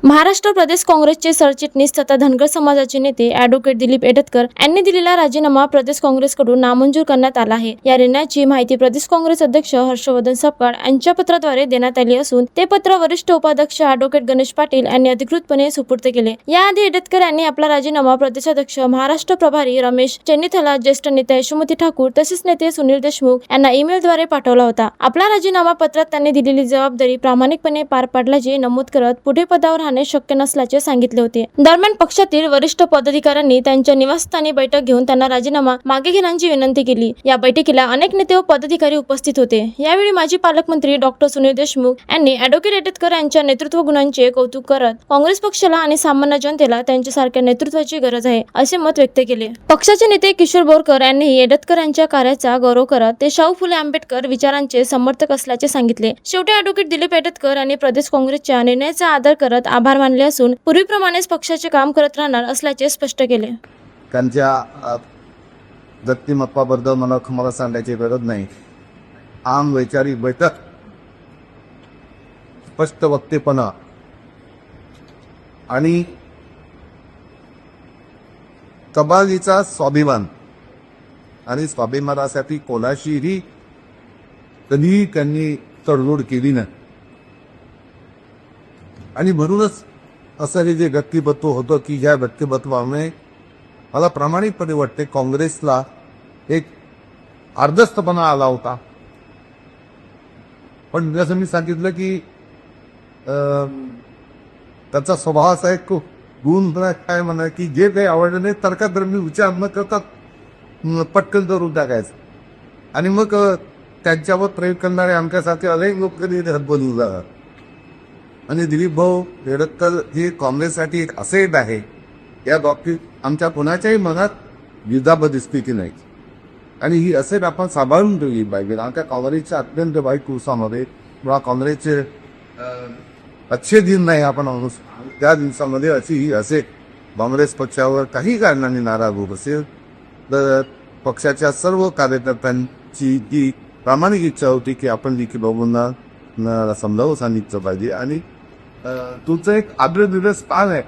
महाराष्ट्र प्रदेश काँग्रेसचे सरचिटणीस तथा धनगर समाजाचे नेते ॲडव्होकेट दिलीप एटतकर यांनी दिलेला राजीनामा प्रदेश काँग्रेसकडून नामंजूर करण्यात आला आहे। या निर्णयाची माहिती प्रदेश काँग्रेस अध्यक्ष हर्षवर्धन सपकाळ यांच्या पत्राद्वारे देण्यात आली असून ते पत्र वरिष्ठ उपाध्यक्ष ॲडव्होकेट गणेश पाटील यांनी अधिकृतपणे सुपूर्द केले। याआधी एटतकर यांनी आपला राजीनामा प्रदेशाध्यक्ष महाराष्ट्र प्रभारी रमेश चेन्नीथला, ज्येष्ठ नेते यशोमती ठाकूर तसेच नेते सुनील देशमुख यांना ईमेलद्वारे पाठवला होता। आपला राजीनामा पत्रात त्यांनी दिलेली जबाबदारी प्रामाणिकपणे पार पाडल्याचे नमूद करत पुढे पदावर राहणे शक्य नसल्याचे सांगितले होते। दरम्यान पक्षातील वरिष्ठ पदाधिकाऱ्यांनी त्यांच्या निवासस्थानी बैठक घेऊन त्यांना राजीनामा मागे घेण्याची विनंती केली। या बैठकीला अनेक नेते व पदाधिकारी उपस्थित होते। यावेळी माजी पालकमंत्री डॉक्टर सुनील देशमुख यांनी ॲडव्होकेट एटतकर यांच्या नेतृत्व गुणांचे कौतुक करत काँग्रेस पक्षाला आणि सामान्य जनतेला त्यांच्यासारख्या नेतृत्वाची गरज आहे असे मत व्यक्त केले। पक्षाचे नेते किशोर बोरकर यांनीही एटतकर यांच्या कार्याचा गौरव करत ते शाहू फुले आंबेडकर विचारांचे समर्थक असल्याचे सांगितले। शेवटी ॲडव्होकेट दिलीप एटतकर यांनी प्रदेश काँग्रेसच्या निर्णयाचा आदर करत आभार मानले असून पूर्वीप्रमाणेच पक्षाचे काम करत राहणार असल्याचे स्पष्ट केले। त्यांच्या व्यक्तिमत्वाबद्दल मला सांगायची गरज नाही। आम वैचारिक बैठक, स्पष्ट वक्तेपणा आणि कबालीचा स्वाभिमान आणि स्वाभिमानासाठी कोणाशीही कधीही त्यांनी तडजोड केली नाही आणि म्हणूनच असं हे जे व्यक्तिमत्व होतं की ज्या व्यक्तिमत्वामुळे मला प्रामाणिकपणे वाटते काँग्रेसला एक अर्धस्थपणा आला होता। पण जसं मी सांगितलं की त्याचा स्वभाव असा एक गुण काय म्हणा की जे काही आवडलं नाही तर्कधर्मी विचार न करता पटकन धरून टाकायचं आणि मग त्यांच्यावर प्रयोग करणारे आमच्यासारखे अनेक लोक कधी बनून जातात। आणि दिलीप भाऊ एटतकर हे काँग्रेससाठी एक असेट आहे। या बाबतीत आमच्या कोणाच्याही मनात द्विधास्थिती नाही आणि ही असेट आपण सांभाळून ठेवली पाहिजे। आमच्या काँग्रेसच्या अत्यंत वाईट दिवसामध्ये किंवा काँग्रेसचे अच्छे दिन नाही आपण म्हणू, त्या दिवसामध्ये अशी ही असेट काँग्रेस पक्षावर काही कारणाने नाराज होत असेल तर पक्षाच्या सर्व कार्यकर्त्यांची जी प्रामाणिक इच्छा होती की आपण देखील बाबूंना समजावून सांगितलं पाहिजे आणि तुमचं एक आदर दिवस स्थान आहे